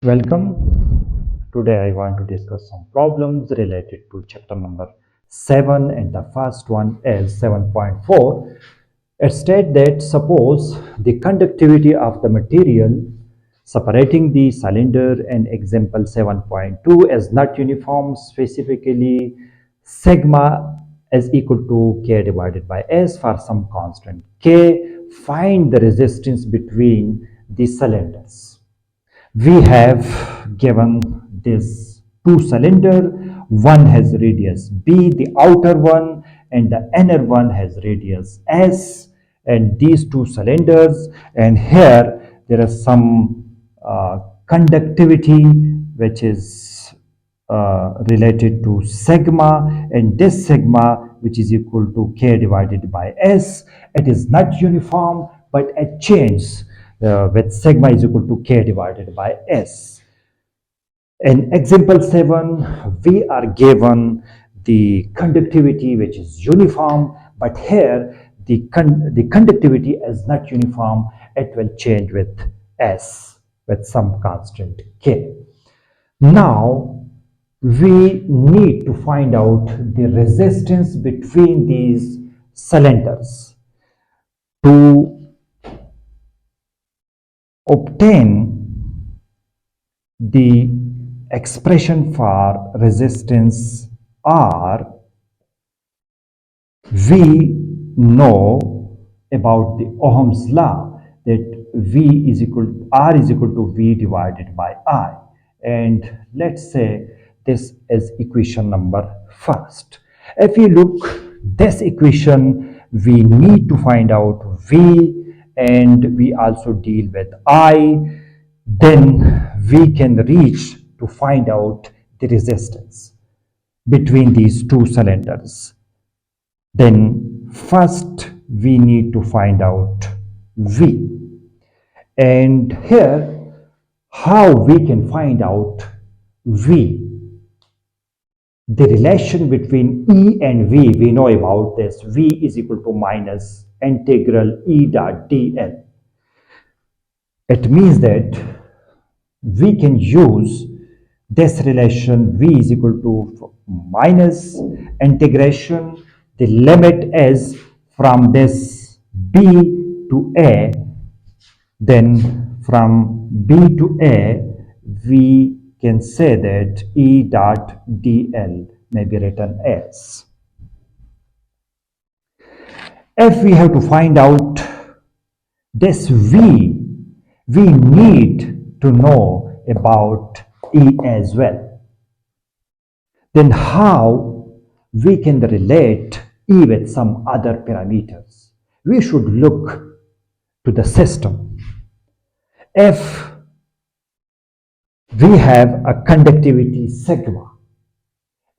Welcome. Today I want to discuss some problems related to chapter number 7, and the first one is 7.4. It states that suppose the conductivity of the material separating the cylinder and example 7.2 is not uniform, specifically sigma is equal to K divided by S for some constant K. Find the resistance between the cylinders. We have given this two cylinder, one has radius B, the outer one, and the inner one has radius S, and these two cylinders, and here there is some conductivity which is related to sigma, and this sigma which is equal to K divided by S. It is not uniform, but it changes with sigma is equal to K divided by S. In example 7, we are given the conductivity which is uniform, but here the conductivity is not uniform. It will change with S with some constant K. Now we need to find out the resistance between these cylinders. To obtain the expression for resistance R, we know about the Ohm's law that V is equal to R is equal to V divided by I. And let's say this is equation number first. If you look this equation, we need to find out V, and we also deal with I. Then we can reach to find out the resistance between these two cylinders. Then first we need to find out V. And here, how we can find out V? The relation between E and V, we know about this. V is equal to minus integral E dot dl. It means that we can use this relation V is equal to minus integration. The limit is from this B to A. Then from B to A, we can say that E dot dl may be written as. If we have to find out this V, we need to know about E as well. Then how we can relate E with some other parameters? We should look to the system. If we have a conductivity sigma,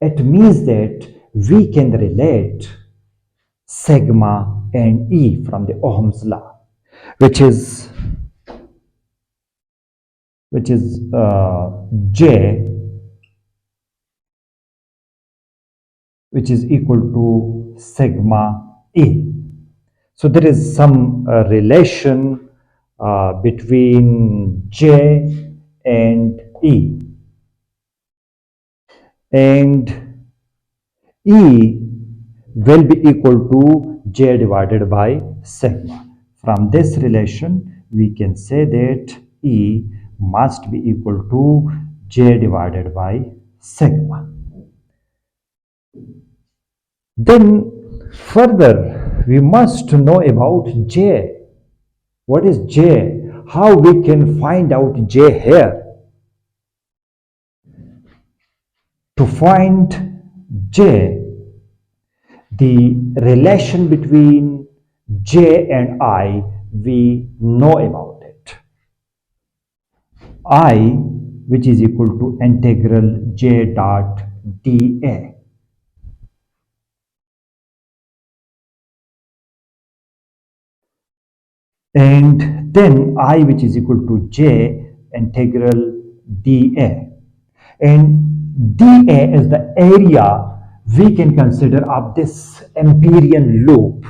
it means that we can relate sigma and E from the Ohm's law, which is J, which is equal to sigma E. So there is some relation between J and E, and E will be equal to J divided by sigma. From this relation, we can say that E must be equal to J divided by sigma. Then further, we must know about J. What is J? How we can find out J here? To find J, the relation between J and I, we know about it. I, which is equal to integral J dot dA. And then I, which is equal to J integral dA. And dA is the area we can consider of this Amperian loop.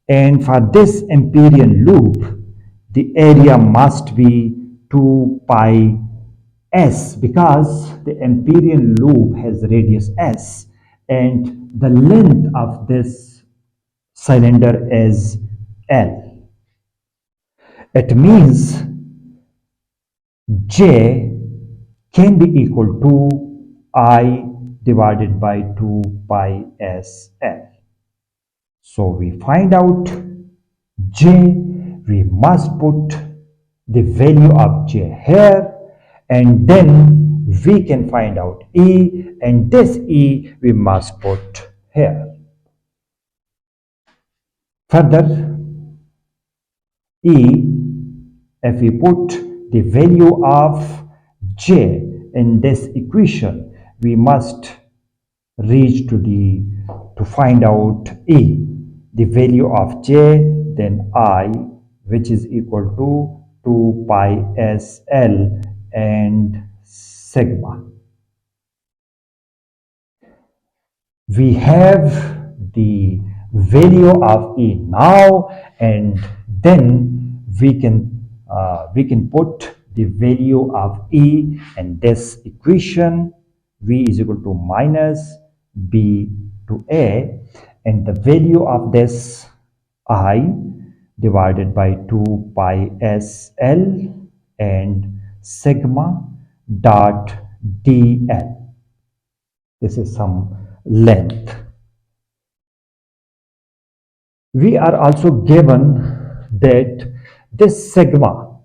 And for this Amperian loop, the area must be 2 pi S, because the Amperian loop has radius S and the length of this cylinder is L. It means J can be equal to I divided by 2 pi S L. So we find out J, we must put the value of J here, and then we can find out E, and this E we must put here. Further, E, if we put the value of J in this equation, we must reach to find out E, the value of J, then I, which is equal to 2 pi S L and sigma. We have the value of E now, and then we can put the value of E in this equation. V is equal to minus B to A, and the value of this I divided by 2 pi S L and sigma dot dl. This is some length. We are also given that this sigma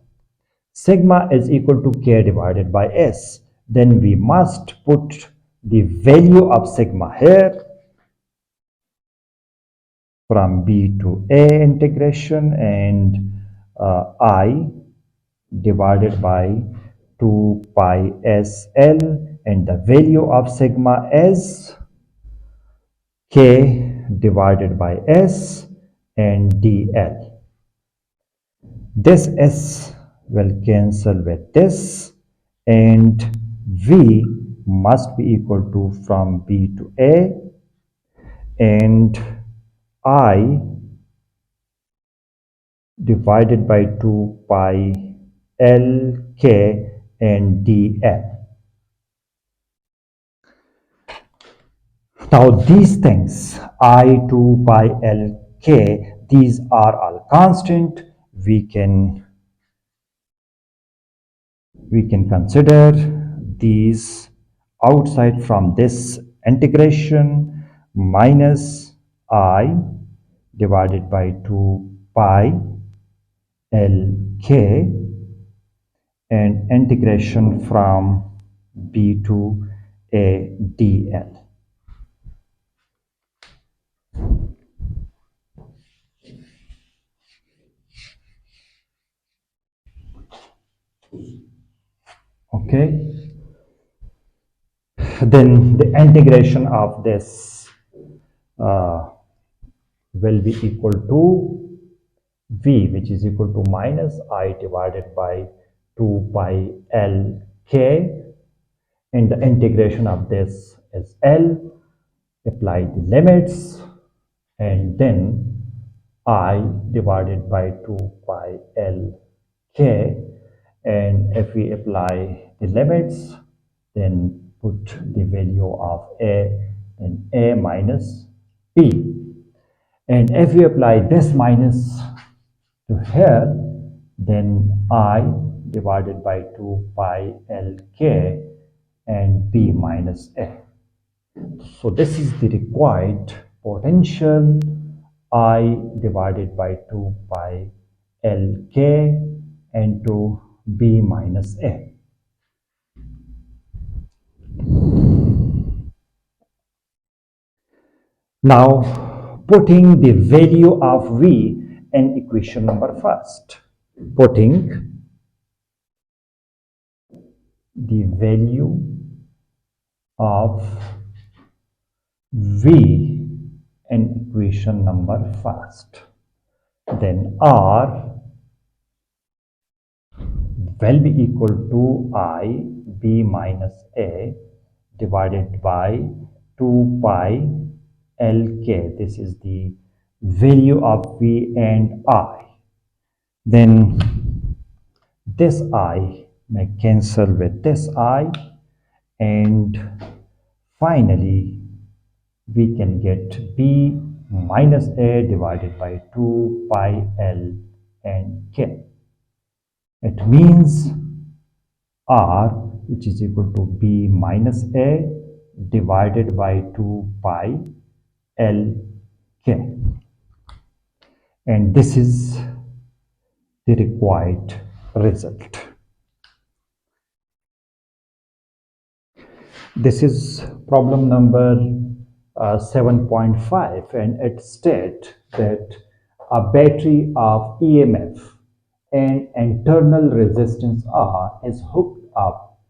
is equal to k divided by s. Then we must put the value of sigma here from b to a integration, and I divided by 2 pi s l, and the value of sigma is k divided by s and dl. This s will cancel with this, and v must be equal to from b to a, and I divided by 2 pi l k and dl. Now these things, I, 2 pi l k, these are all constant. We can consider these outside from this integration. Minus I divided by 2 pi l k and integration from b to a dl. Okay, then the integration of this will be equal to v, which is equal to minus I divided by 2 pi l k, and the integration of this is L. Apply the limits, and then I divided by 2 pi l k, and if we apply the limits, then put the value of a, then a minus b, and if we apply this minus to here, then I divided by 2 pi l k and b minus a. So this is the required potential, I divided by 2 pi l k into b minus a. Now putting the value of v in equation number first. Putting the value of v in equation number first, then r will be equal to I b minus a divided by 2 pi l k. This is the value of v and I. Then this I may cancel with this I, and finally we can get B minus A divided by 2 pi L and K. It means R, which is equal to B minus A divided by 2 pi L K. And this is the required result. This is problem number 7.5, and it states that a battery of EMF and internal resistance R is hooked up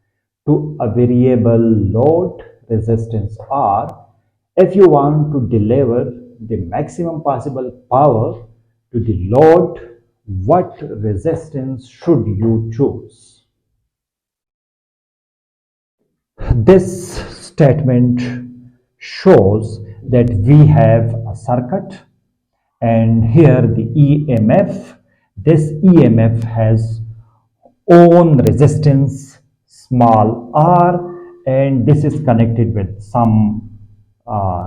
to a variable load resistance R. If you want to deliver the maximum possible power to the load, what resistance should you choose? This statement shows that we have a circuit, and here the EMF, this EMF has own resistance small r, and this is connected with some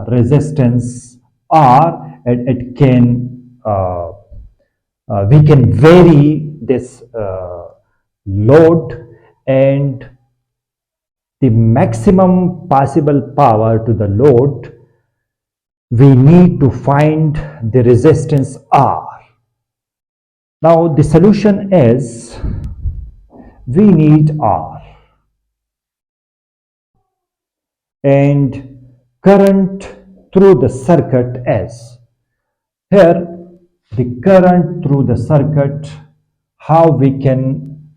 resistance r, and it can we can vary this load, and the maximum possible power to the load, we need to find the resistance R. Now the solution is we need R, and current through the circuit is here. The current through the circuit, how we can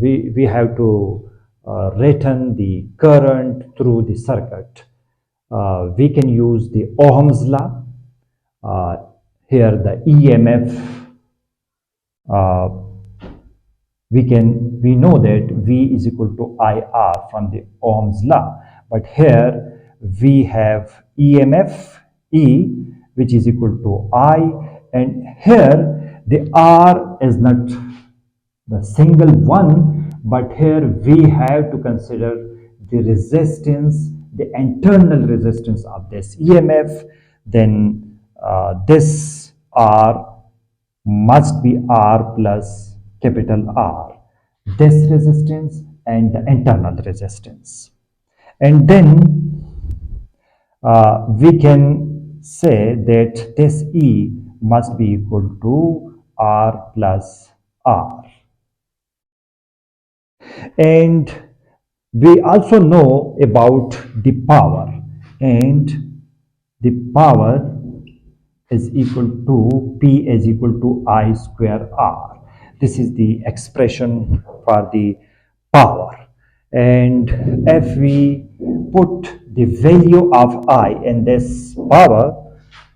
we have to written the current through the circuit. We can use the Ohm's law. Here the EMF, we know that V is equal to IR from the Ohm's law, but here we have EMF E, which is equal to I, and here the R is not the single one, but here we have to consider the resistance, the internal resistance of this EMF. Then this R must be R plus capital R, this resistance and the internal resistance. And then we can say that this E must be equal to R plus R. And we also know about the power, and the power is equal to P is equal to I square R. This is the expression for the power. And if we put the value of I in this power,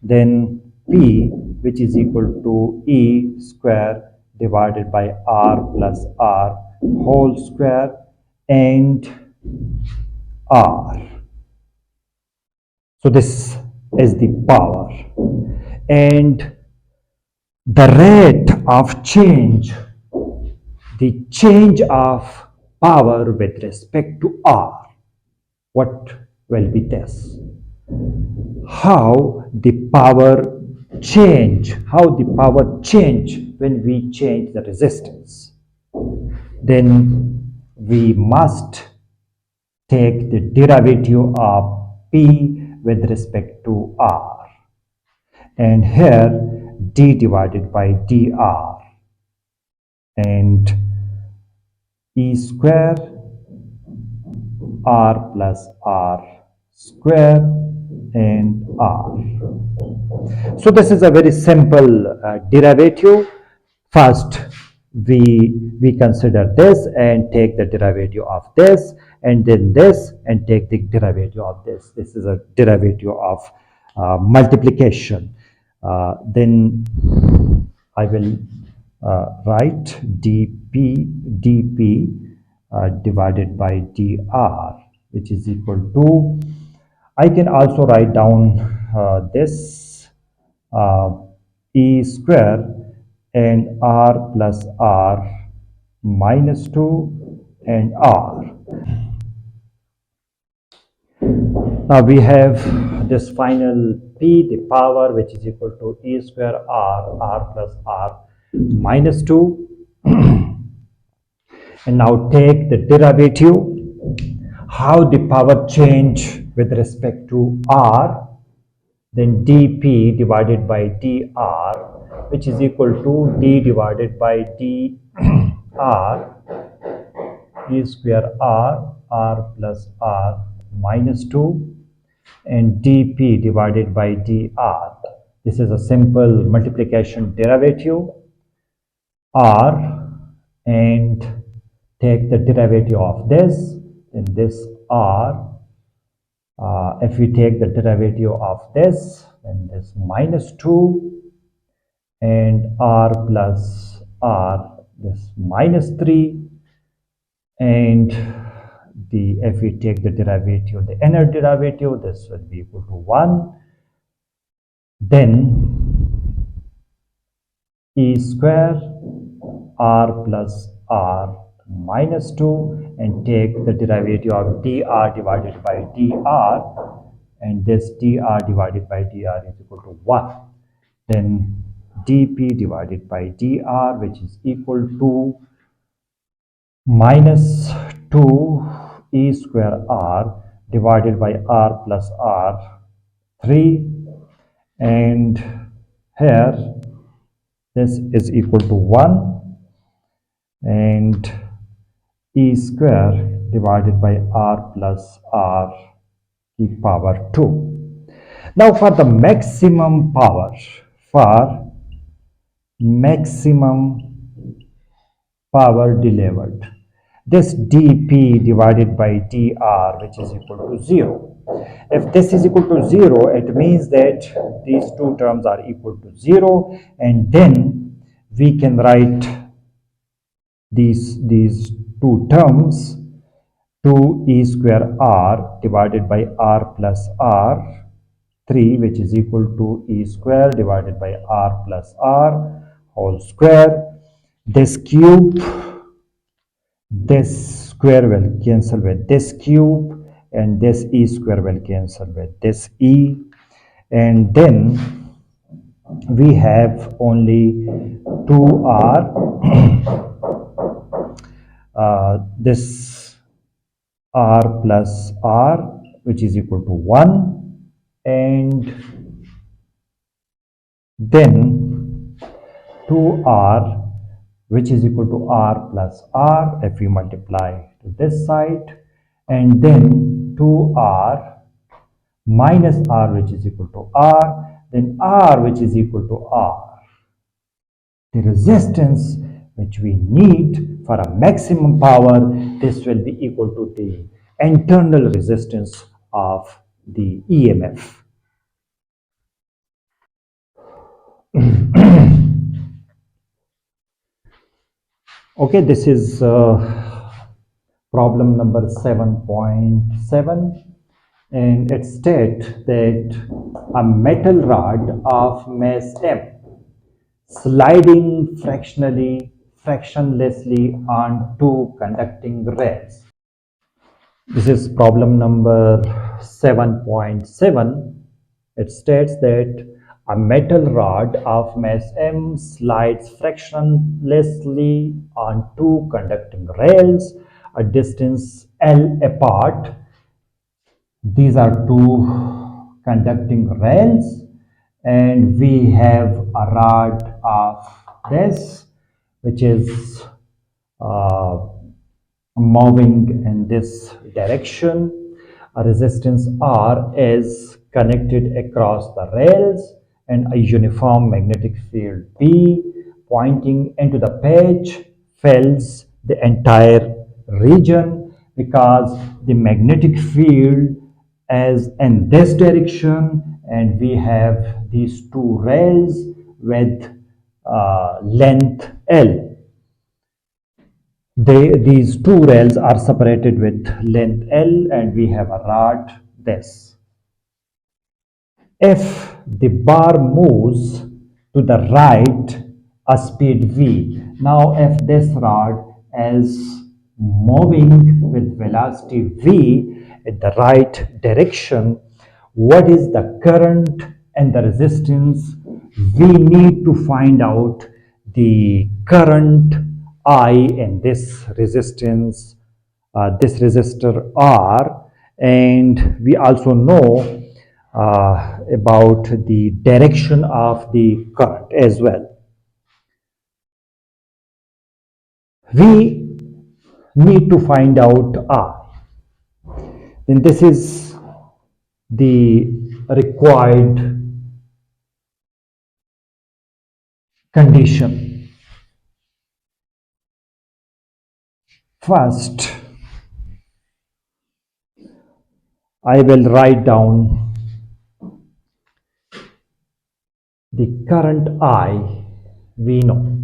then P, which is equal to E square divided by R plus R whole square, and R. So this is the power, and the rate of change, the change of power with respect to R, what will be this? How the power change when we change the resistance. Then we must take the derivative of P with respect to R, and here d divided by dr, and E square R plus R square and R. So this is a very simple derivative. First we consider this and take the derivative of this, and then this and take the derivative of this. This is a derivative of multiplication. Then I will write dp divided by dr, which is equal to, I can also write down this E square and R plus R minus 2 and r. Now we have this final p, the power, which is equal to e square r plus r minus 2. And now take the derivative, how the power change with respect to r, then dp divided by dr, which is equal to d divided by dr e square r plus r minus 2 and dp divided by dr. This is a simple multiplication derivative r, and take the derivative of this, then this r. If we take the derivative of this, then this minus 2 and r plus r, this minus 3, and if we take the derivative, the inner derivative, this will be equal to 1. Then e square r plus r minus 2, and take the derivative of dr divided by dr, and this dr divided by dr is equal to 1. Then dp divided by dr, which is equal to minus 2 e square r divided by r plus r 3, and here this is equal to 1, and e square divided by r plus r e power 2. Now for the maximum power, for maximum power delivered, this dp divided by dr, which is equal to 0. If this is equal to 0, it means that these two terms are equal to 0, and then we can write these two terms, 2 e square r divided by r plus r 3, which is equal to e square divided by r plus r whole square. This cube, this square will cancel with this cube, and this e square will cancel with this e, and then we have only 2r this r plus r, which is equal to 1, and then 2r, which is equal to r plus r if we multiply to this side, and then 2r minus r, which is equal to r, then r, which is equal to r. The resistance which we need for a maximum power, this will be equal to the internal resistance of the EMF. Okay, this is problem number 7.7, and it states that a metal rod of mass m sliding fractionlessly on two conducting rails. This is problem number 7.7. It states that a metal rod of mass m slides fractionlessly on two conducting rails a distance L apart. These are two conducting rails, and we have a rod of this, which is moving in this direction. A resistance R is connected across the rails, and a uniform magnetic field P pointing into the page fills the entire region, because the magnetic field is in this direction, and we have these two rails with length L. These two rails are separated with length L, and we have a rod this. If the bar moves to the right a speed v, now if this rod as moving with velocity v in the right direction, what is the current and the resistance? We need to find out the current I and this resistance, this resistor R, and we also know about the direction of the current as well. We need to find out R. Then this is the required condition. First, I will write down the current I. We know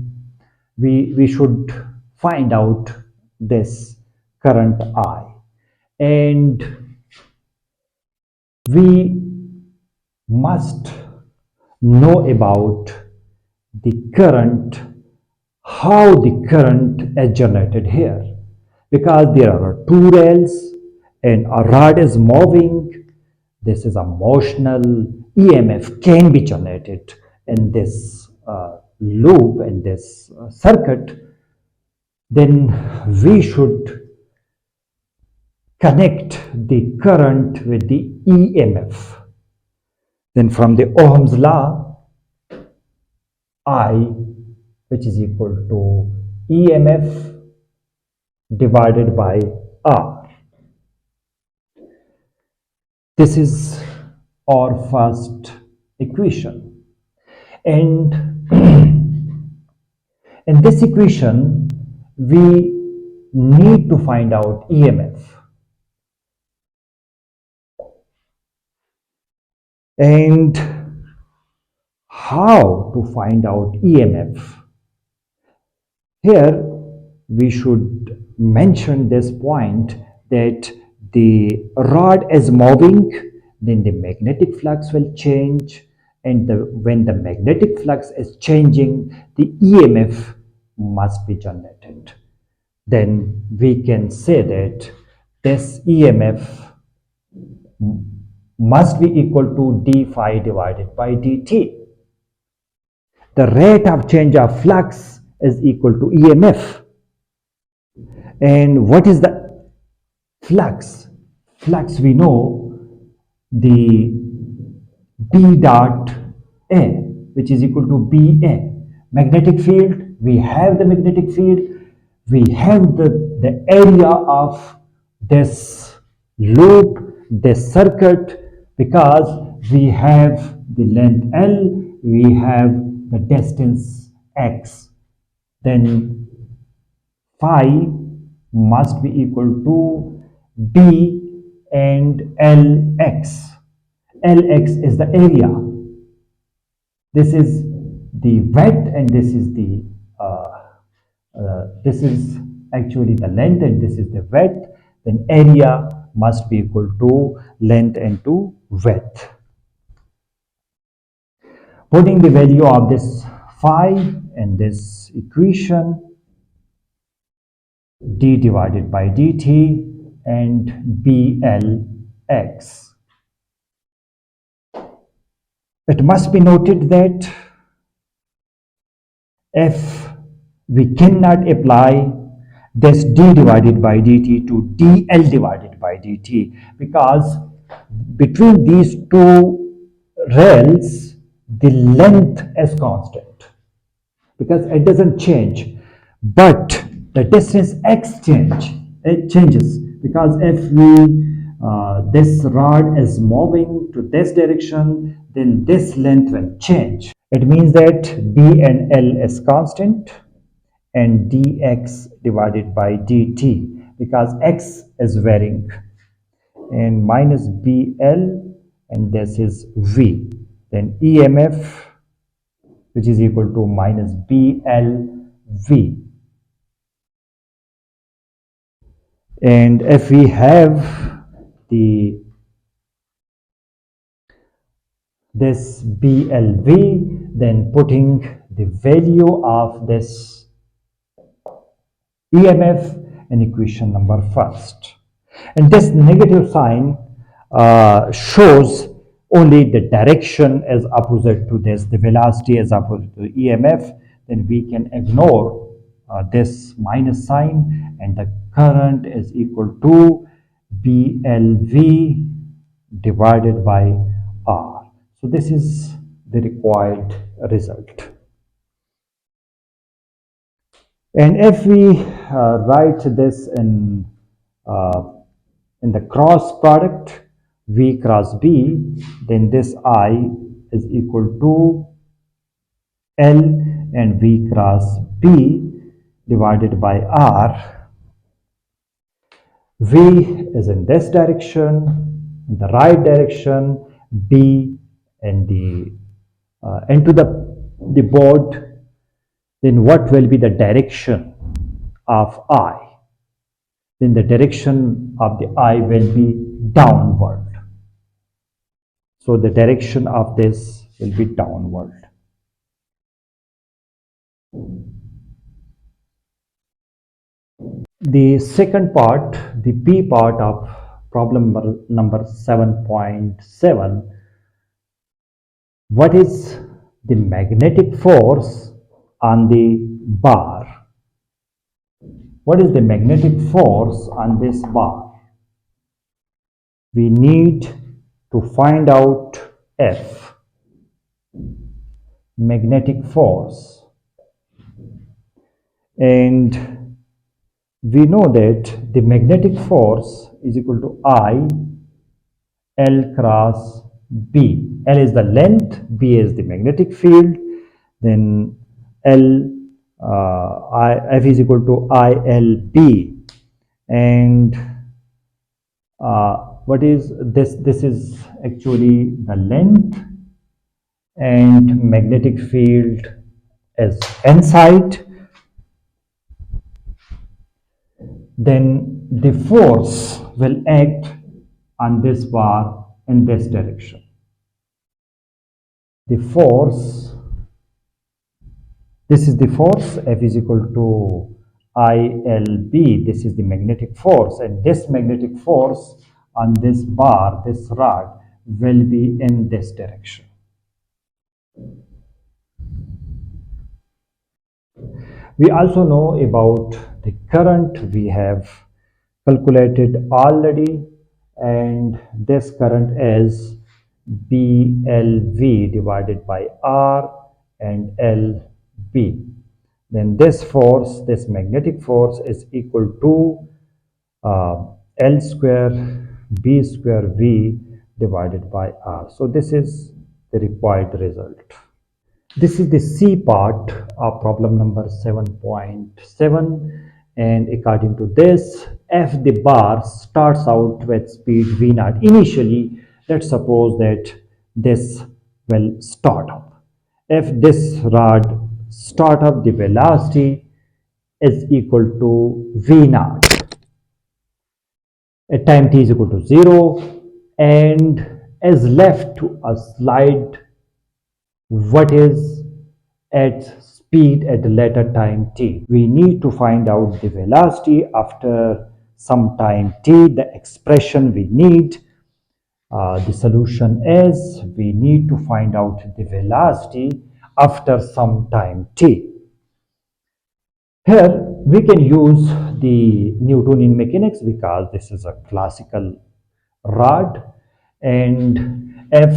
we should find out this current I, and we must know about the current, how the current is generated here, because there are two rails and a rod is moving. This is a motional EMF can be generated in this loop, in this circuit. Then we should connect the current with the EMF. Then from the Ohm's law, I, which is equal to EMF divided by R. This is our first equation. And in this equation, we need to find out EMF. And how to find out EMF? Here we should mention this point that the rod is moving, then the magnetic flux will change, and when the magnetic flux is changing, the EMF must be generated. Then we can say that this EMF must be equal to d phi divided by dt. The rate of change of flux is equal to EMF. And what is the flux? Flux, we know the B dot A, which is equal to BA. Magnetic field, we have the magnetic field, we have the area of this loop, this circuit, because we have the length L, we have the distance x. Then phi must be equal to B and Lx. Lx is the area. This is the width, and this is the this is actually the length, and this is the width. Then area must be equal to length and to width. Putting the value of this phi in this equation, d divided by dt and Blx. It must be noted that if we cannot apply this d divided by dt to dl divided by dt, because between these two rails the length is constant, because it doesn't change, but the distance x changes, because if we this rod is moving to this direction, then this length will change. It means that B and L is constant and dx divided by dt, because x is varying, and minus BL, and this is V. Then EMF, which is equal to minus BLV. And if we have this BLV, then putting the value of this EMF in equation number first. And this negative sign shows only the direction as opposite to this, the velocity as opposite to EMF. Then we can ignore this minus sign, and the current is equal to BLV divided by R. So this is the required result. And if we write this in the cross product, V cross B, then this I is equal to L and V cross B divided by R. V is in this direction, in the right direction, B and into the board. Then what will be the direction of I? Then the direction of the I will be downward. So the direction of this will be downward. The second part, the B part of problem number 7.7, what is the magnetic force on the bar? What is the magnetic force on this bar? We need to find out F, magnetic force. And we know that the magnetic force is equal to I L cross B. L is the length, B is the magnetic field, then F is equal to ILB. And what is this? This is actually the length, and magnetic field is inside. Then the force will act on this bar in this direction. The force, this is the force, F is equal to ILB. This is the magnetic force, and this magnetic force on this bar, this rod, will be in this direction. We also know about the current. We have calculated already, and this current is BLV divided by R and LB. Then this force, this magnetic force, is equal to L square B square V divided by R. So this is the required result. This is the C part of problem number 7.7, and according to this, if the bar starts out with speed V0 initially, let's suppose that this will start up. If this rod start up, the velocity is equal to V0 at time t is equal to 0, and is left to a slide what is at speed at the later time t. We need to find out the velocity after some time t, the expression we need. The solution is we need to find out the velocity after some time t. Here we can use the Newtonian mechanics because this is a classical rod, and if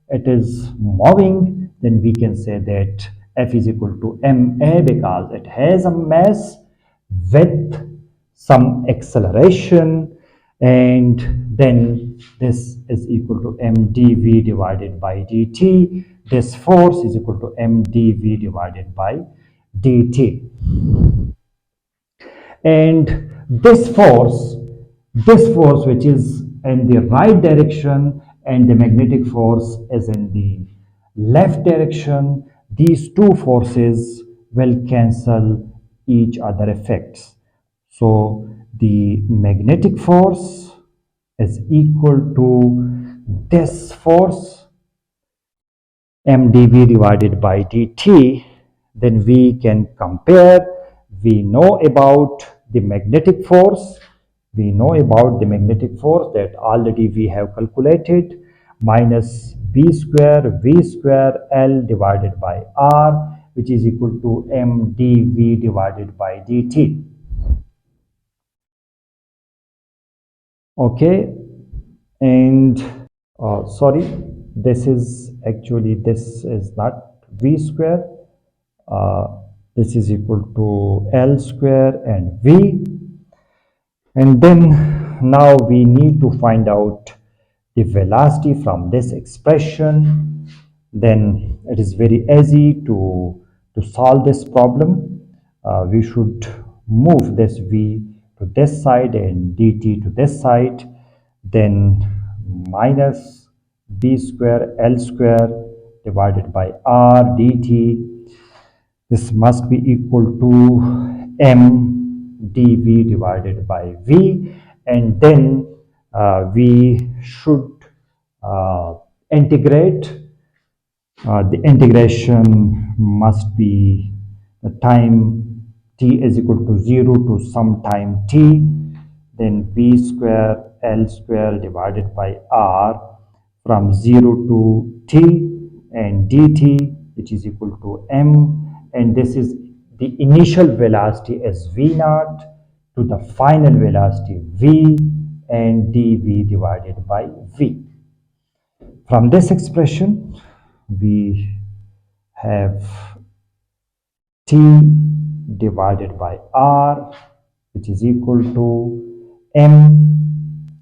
it is moving, then we can say that F is equal to ma because it has a mass with some acceleration, and then this is equal to mdv divided by dt. This force is equal to mdv divided by dt. And this force which is in the right direction and the magnetic force is in the left direction, these two forces will cancel each other effects. So the magnetic force is equal to this force mdv divided by dt. Then we can compare we know about the magnetic force. We know about the magnetic force that already we have calculated, minus b square v square L divided by R, which is equal to m dv divided by dt. Okay, and sorry, this is not v square. uh, this is equal to L square and v. And then now we need to find out the velocity from this expression. Then it is very easy to solve this problem. We should move this v to this side and dt to this side. Then minus b square L square divided by R dt. This must be equal to m dv divided by v, and then we should integrate. The integration must be the time t is equal to 0 to some time t, then b square L square divided by R from 0 to t, and dt, which is equal to m, and this is the initial velocity as v naught to the final velocity v, and dv divided by v. From this expression, we have t divided by r, which is equal to m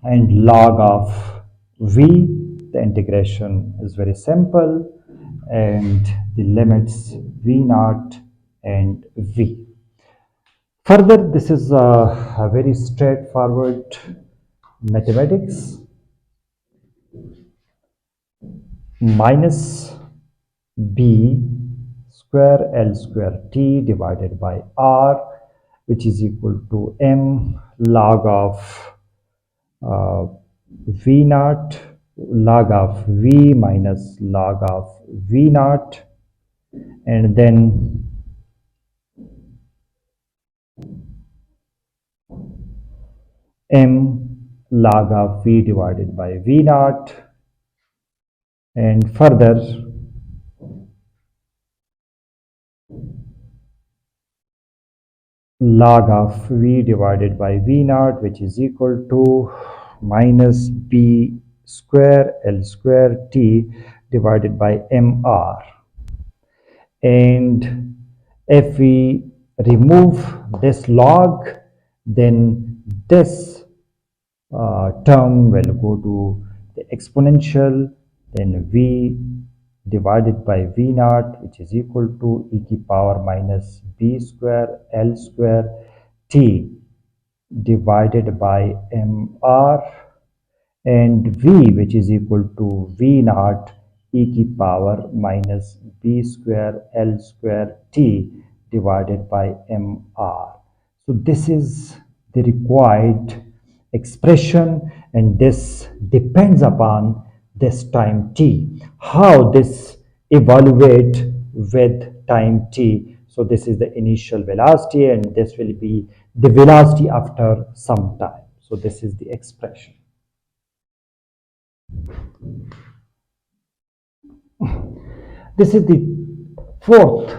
and log of v. The integration is very simple, and the limits v naught and v. Further, this is a very straightforward mathematics. Minus b square L square t divided by r, which is equal to m log of v naught, log of v minus log of v naught, and then m log of v divided by v naught, and further log of v divided by v naught, which is equal to minus b square L square t divided by mr. And if we remove this log, then this term will go to the exponential, then v divided by v naught, which is equal to e to the power minus b square L square t divided by mr, and v, which is equal to v naught e to the power minus b square L square t divided by mr. So this is the required expression, and this depends upon this time t, how this evaluate with time t. So this is the initial velocity, and this will be the velocity after some time. So this is the expression. This is the fourth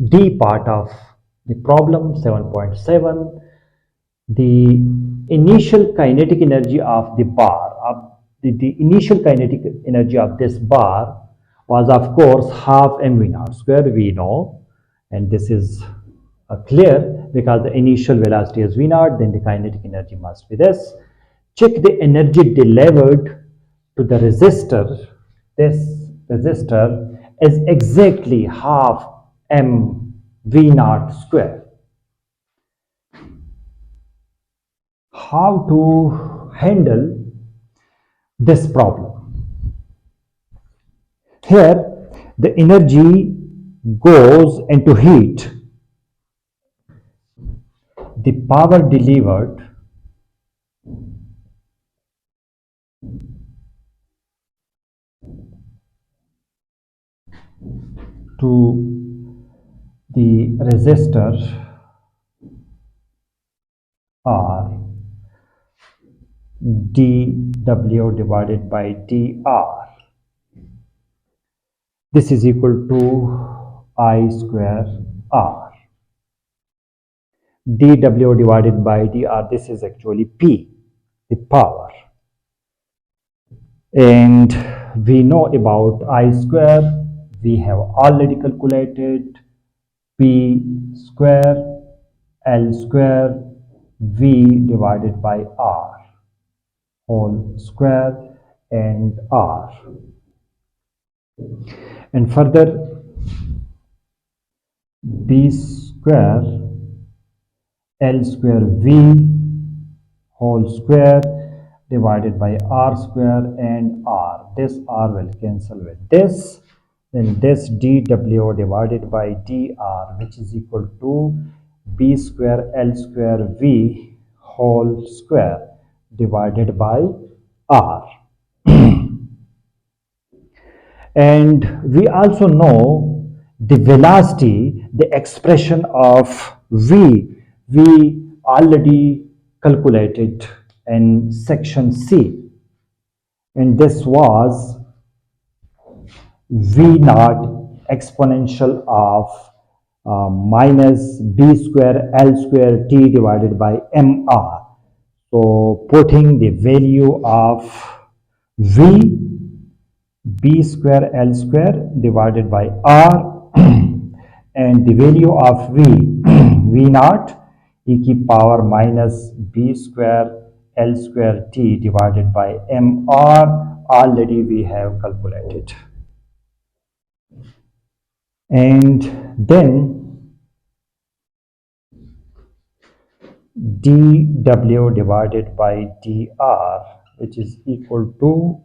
D part of the problem 7.7. The initial kinetic energy of the bar, the initial kinetic energy of this bar was of course half mv naught square, we know, and this is clear because the initial velocity is v naught, then the kinetic energy must be this. Check the energy delivered to the resistor. This resistor is exactly half m v naught square. How to handle this problem? Here the energy goes into heat. The power delivered to the resistor R dW divided by dr. This is equal to I square R. dW divided by dr, this is actually P, the power. And we know about I square, we have already calculated P square L square V divided by R whole square and R. And further, B square L square V whole square divided by R square and R. This R will cancel with this. Then this dW divided by dr, which is equal to B square L square V whole square divided by R. And we also know the velocity, the expression of V, we already calculated in section C. And this was V naught exponential of minus B square L square T divided by MR. So putting the value of V B square L square divided by R and the value of V, V naught e की power minus B square L square T divided by MR already we have calculated. And then dW divided by dr, which is equal to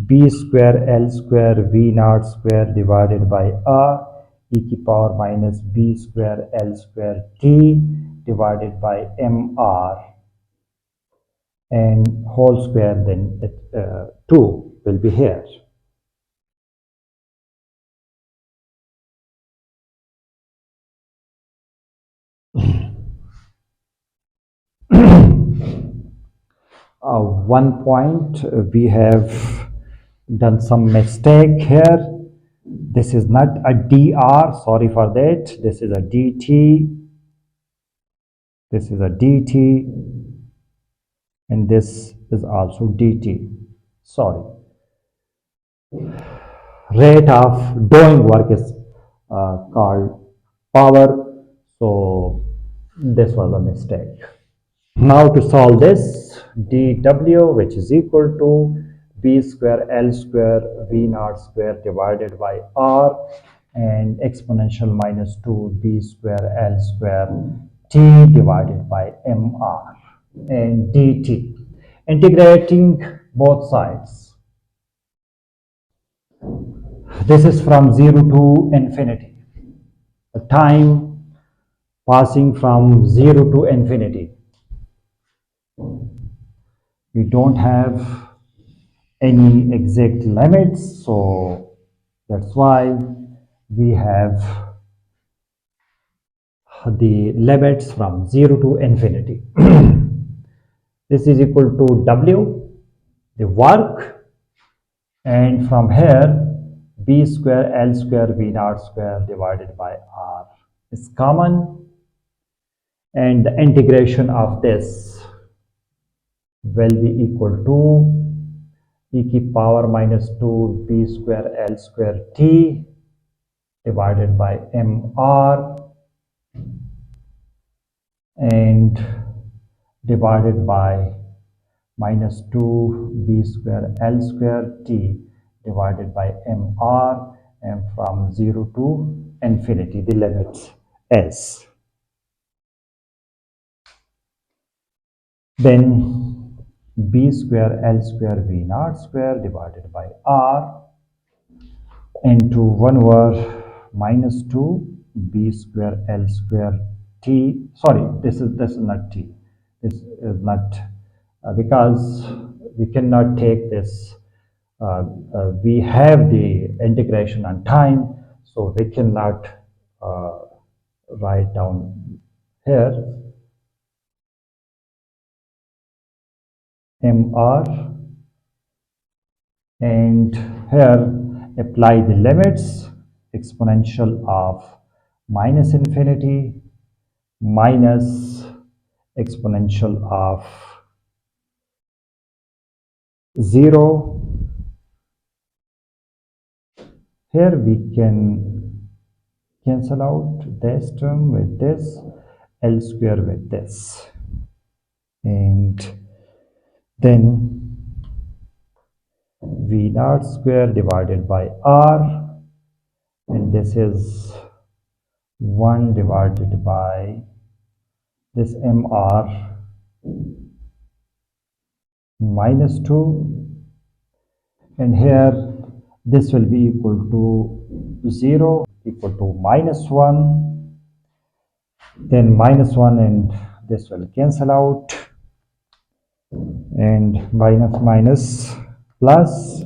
B square L square V naught square divided by R e की power minus B square L square T divided by MR and whole square, then 2 will be here. One point, we have done some mistake here. This is not a dr, sorry for that. This is a dt, this is a dt, and this is also dt. Sorry. Rate of doing work is called power. So this was a mistake. Now to solve this, dW, which is equal to B square L square V naught square divided by R and exponential minus 2 B square L square T divided by MR and dt. Integrating both sides. This is from 0 to infinity. The time passing from 0 to infinity. We don't have any exact limits, so that's why we have the limits from 0 to infinity. This is equal to W, the work, and from here B square L square V naught square divided by R is common, and the integration of this will be equal to e की power minus 2 B square L square T divided by MR and divided by minus 2 B square L square T divided by MR, and from 0 to infinity, the limits S. Then B square L square V naught square divided by R into 1 over minus 2 B square L square T. Sorry, this is not T. This is not because we cannot take this. We have the integration on time, so we cannot write down here. mr, and here apply the limits. Exponential of minus infinity minus exponential of 0. Here we can cancel out this term with this, L square with this, and then V naught square divided by R, and this is 1 divided by this MR minus 2, and here this will be equal to 0, equal to minus 1, then minus 1, and this will cancel out, and minus minus plus,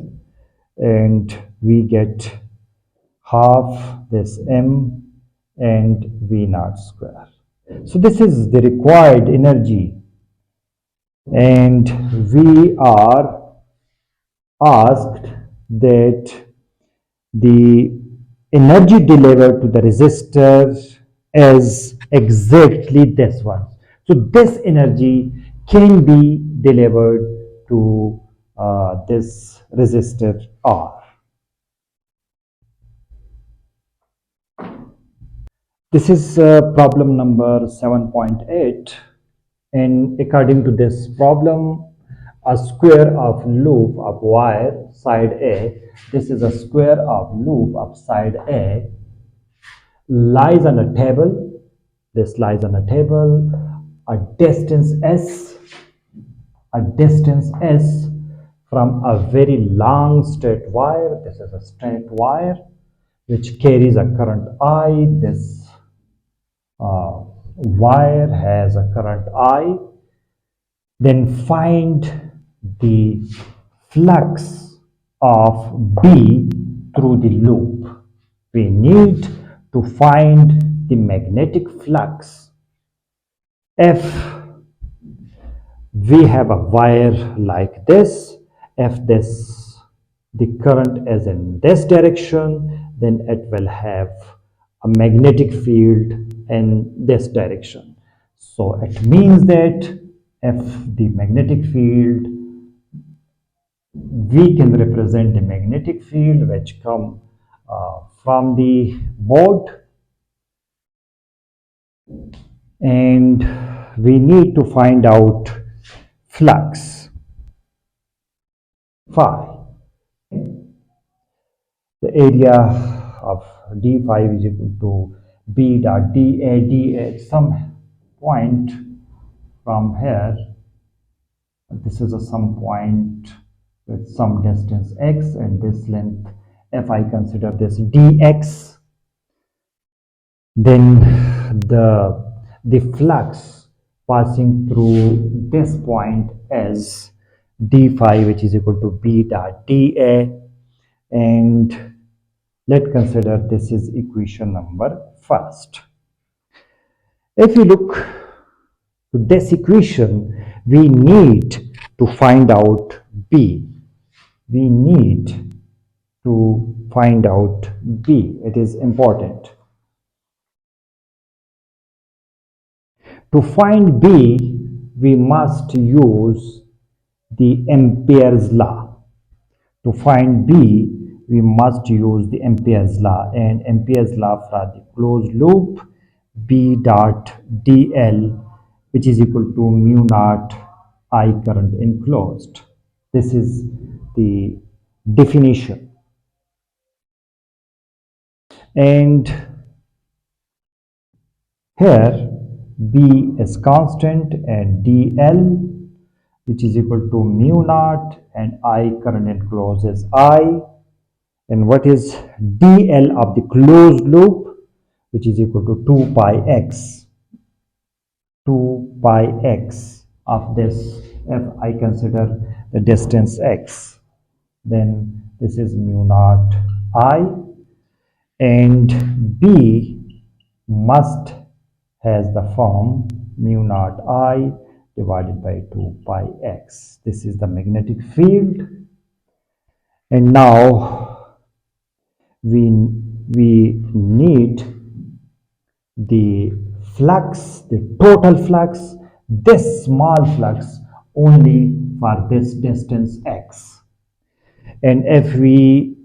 and we get half this m and v naught square. So this is the required energy, and we are asked that the energy delivered to the resistor is exactly this one. So this energy can be delivered to this resistor R. This is problem number 7.8, and according to this problem, a square of loop of wire side A, this is a square of loop of side A, lies on a table. This lies on a table, a distance S from a very long straight wire. This is a straight wire which carries a current I. This wire has a current I. Then find the flux of B through the loop. We need to find the magnetic flux. If we have a wire like this, if the current is in this direction, then it will have a magnetic field in this direction. So it means that if the magnetic field, we can represent the magnetic field which come from the board, and we need to find out flux phi. The area of d phi is equal to b dot d at some point from here. This is some point with some distance x, and this length, if I consider this dx, then the flux passing through this point is d phi, which is equal to b dot da, and let's consider this is equation number first. If you look to this equation, we need to find out B. We need to find out B. It is important. To find B, we must use the Ampere's law. To find B, we must use the Ampere's law, and Ampere's law for the closed loop, B dot dl, which is equal to mu naught I current enclosed. This is the definition. And here B is constant, and dl, which is equal to mu naught, and I current enclosed is I. And what is dl of the closed loop, which is equal to 2 pi x. 2 pi x of this, if I consider the distance x, then this is mu naught I, and B must has the form mu naught I divided by 2 pi x. This is the magnetic field. And now we need the flux, the total flux, this small flux only for this distance x. And if we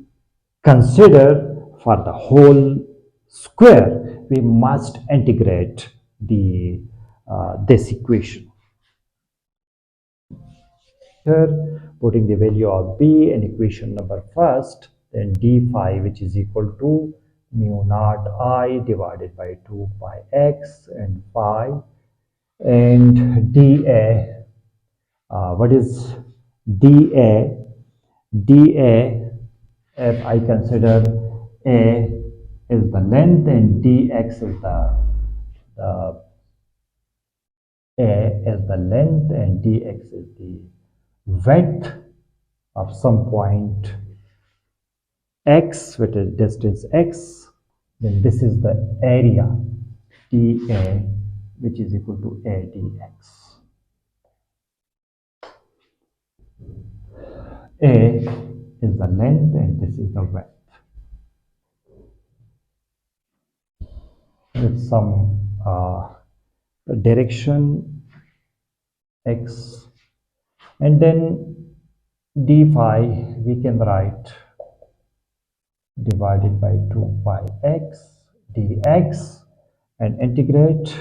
consider for the whole square, we must integrate this equation. Here, putting the value of b in equation number first, then d phi, which is equal to mu naught I divided by 2 pi x and phi, and dA. What is dA? dA, if I consider A is the length and dx is the A is the length and dx is the width of some point x, which is distance x, then this is the area dA, which is equal to A dx. A is the length and this is the width. With some direction x, and then d phi we can write divided by 2 pi x dx and integrate.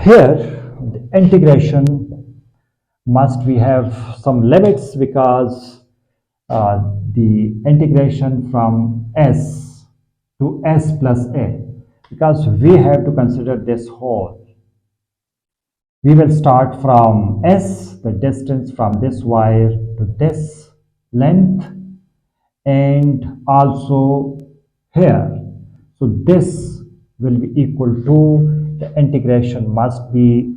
Here the integration must we have some limits, because the integration from s to s plus a, because we have to consider this whole. We will start from s, the distance from this wire to this length, and also here. So this will be equal to, the integration must be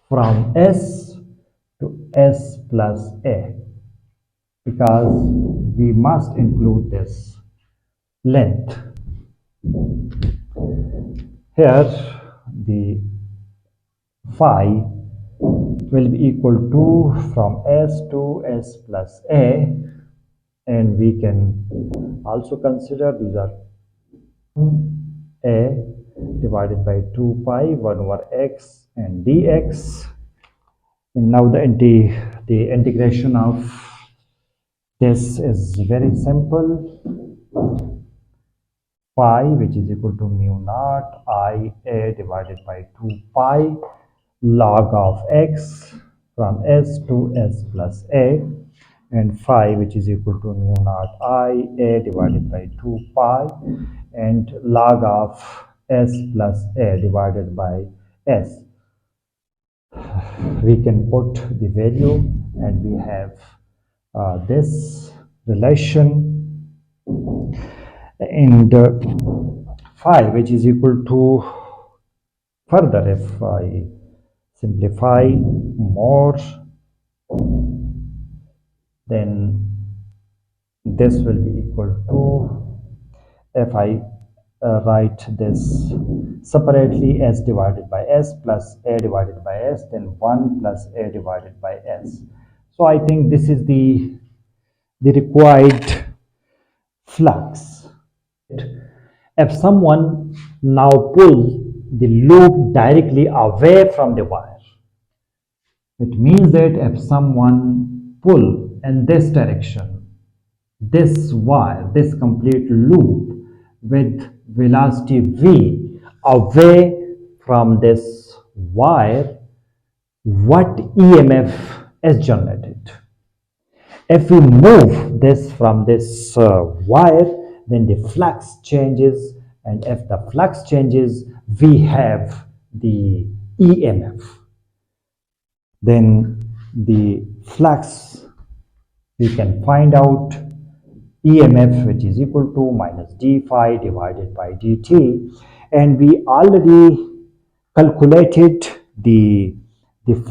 from s to s plus a, because we must include this length. Here the phi will be equal to from s to s plus a, and we can also consider these are a divided by 2 pi 1 over x and dx. And now the integration of this is very simple. Phi, which is equal to mu naught I a divided by 2 pi log of x from s to s plus a, and phi, which is equal to mu naught I a divided by 2 pi and log of s plus a divided by s. We can put the value and we have this relation, and phi, which is equal to, further if I simplify more, then this will be equal to, if I write this separately, s divided by s plus a divided by s, then 1 plus a divided by s. So I think this is the required flux. If someone now pulls the loop directly away from the wire, it means that if someone pull in this direction, this wire, this complete loop with velocity v away from this wire, what EMF is generated? If we move this from this wire, then the flux changes, and if the flux changes, we have the EMF. Then the flux, we can find out EMF, which is equal to minus d phi divided by dt, and we already calculated the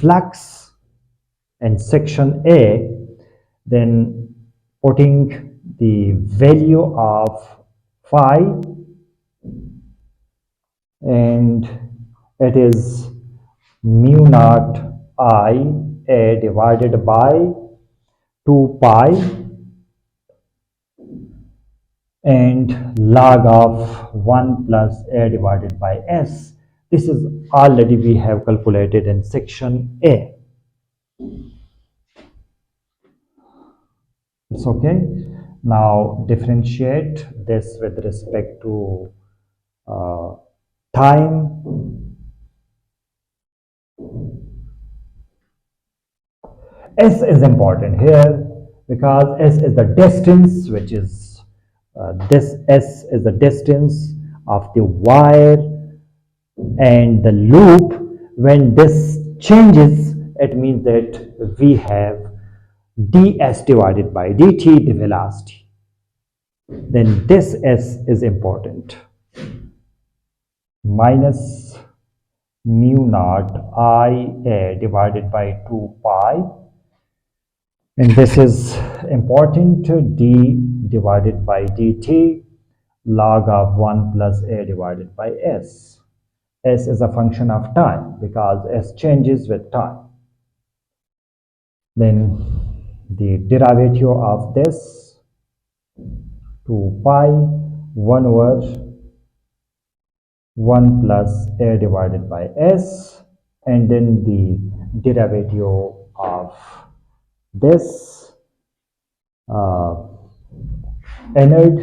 flux in section A. Then putting the value of phi and it is mu naught I A divided by 2 pi and log of 1 plus A divided by S. This is already we have calculated in section A. It's okay. Now differentiate this with respect to time. S is important here because S is the distance, which is this S is the distance of the wire and the loop. When this changes, it means that we have ds divided by dt, the velocity. Then this S is important. Minus mu naught IA divided by 2 pi, and this is important, d divided by dt log of 1 plus A divided by S. S is a function of time because S changes with time. Then the derivative of this 2 pi 1 over 1 plus A divided by S, and then the derivative of this nth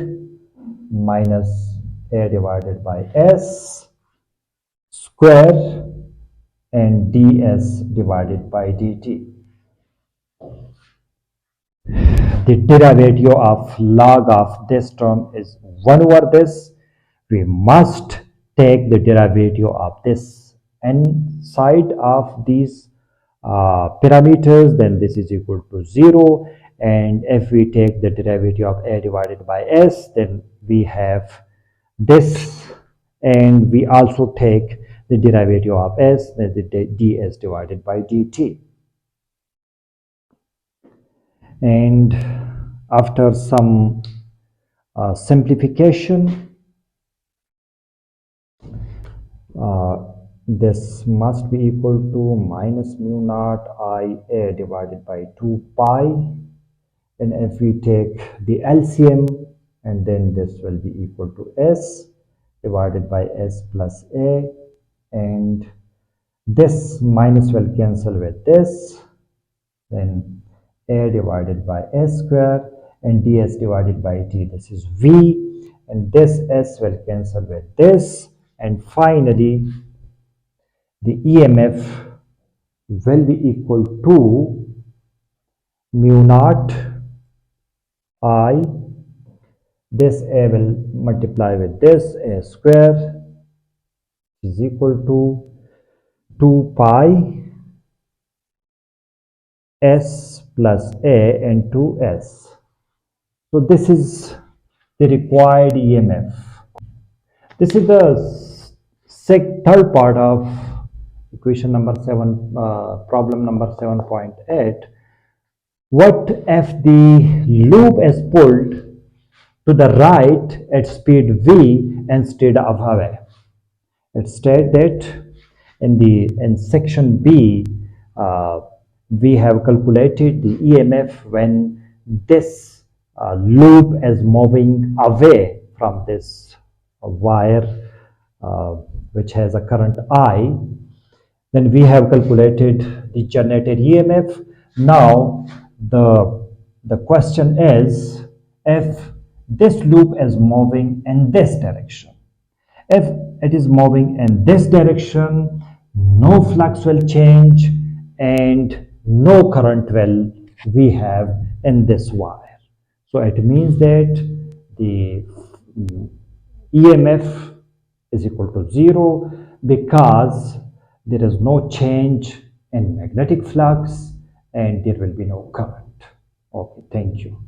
minus A divided by S square and ds divided by dt. The derivative of log of this term is 1 over this. We must take the derivative of this n side of these parameters, then this is equal to 0. And if we take the derivative of A divided by S, then we have this, and we also take the derivative of S, then the ds divided by dt. And after some simplification, this must be equal to minus mu naught IA divided by 2 pi, and if we take the LCM, and then this will be equal to S divided by S plus A, and this minus will cancel with this, then A divided by S square and ds divided by t, this is V, and this S will cancel with this, and finally the EMF will be equal to mu naught I, this A will multiply with this A square is equal to 2 pi S plus A and 2S. So this is the required EMF. This is the third part of equation number 7, problem number 7.8. What if the loop is pulled to the right at speed v instead of away? It states that in section B, we have calculated the EMF when this loop is moving away from this wire which has a current I. Then we have calculated the generated EMF. Now the question is, if this loop is moving in this direction, if it is moving in this direction, no flux will change and no current will we have in this wire. So it means that the EMF is equal to 0 because there is no change in magnetic flux and there will be no current. Okay, thank you.